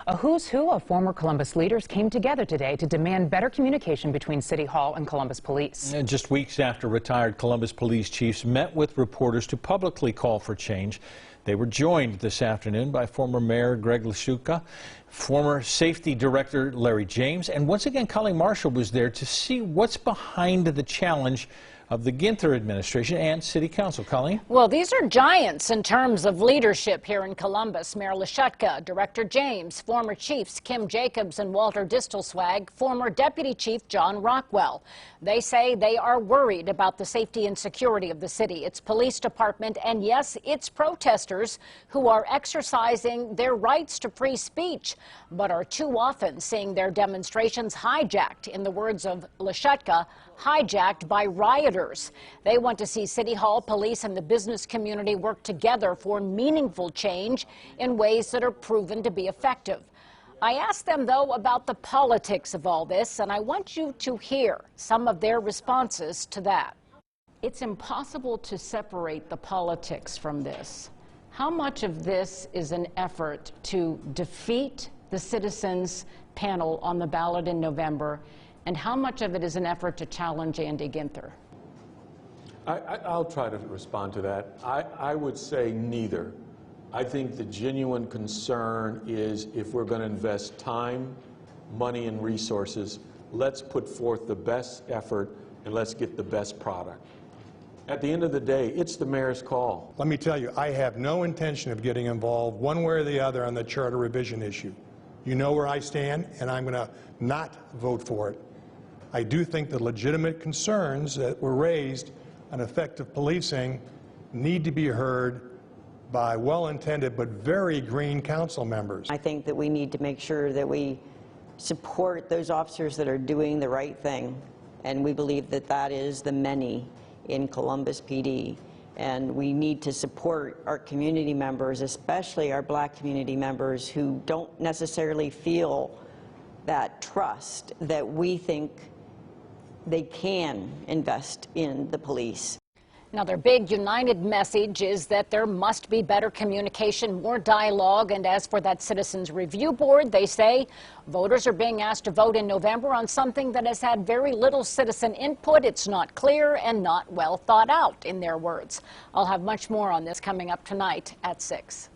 A who's who of former Columbus leaders came together today to demand better communication between City Hall and Columbus Police. And just weeks after retired Columbus police chiefs met with reporters to publicly call for change, they were joined this afternoon by former Mayor Greg Lashuka, former Safety Director Larry James, and once again Colleen Marshall was there to see what's behind the challenge of the Ginther administration and City Council. Colleen? Well, these are giants in terms of leadership here in Columbus. Mayor Lashuka, Director James, former chiefs Kim Jacobs and Walter Distelzweig, former Deputy Chief John Rockwell. They say they are worried about the safety and security of the city, its police department, and yes, its protesters who are exercising their rights to free speech, but are too often seeing their demonstrations hijacked, in the words of Lashuka, hijacked by rioters. They want to see City Hall, police, and the business community work together for meaningful change in ways that are proven to be effective. I asked them, though, about the politics of all this, and I want you to hear some of their responses to that. It's impossible to separate the politics from this. How much of this is an effort to defeat the citizens' panel on the ballot in November, and how much of it is an effort to challenge Andy Ginther? I'll try to respond to that. I would say neither. I think the genuine concern is if we're going to invest time, money, and resources, let's put forth the best effort and let's get the best product. At the end of the day, it's the mayor's call. Let me tell you, I have no intention of getting involved one way or the other on the charter revision issue. You know where I stand, and I'm going to not vote for it. I do think the legitimate concerns that were raised on effective policing need to be heard by well-intended but very green council members. I think that we need to make sure that we support those officers that are doing the right thing, and we believe that that is the many in Columbus PD. And we need to support our community members, especially our black community members who don't necessarily feel that trust that we think they can invest in the police. Now, their big united message is that there must be better communication, more dialogue, and as for that Citizens Review Board, they say voters are being asked to vote in November on something that has had very little citizen input. It's not clear and not well thought out, in their words. I'll have much more on this coming up tonight at 6.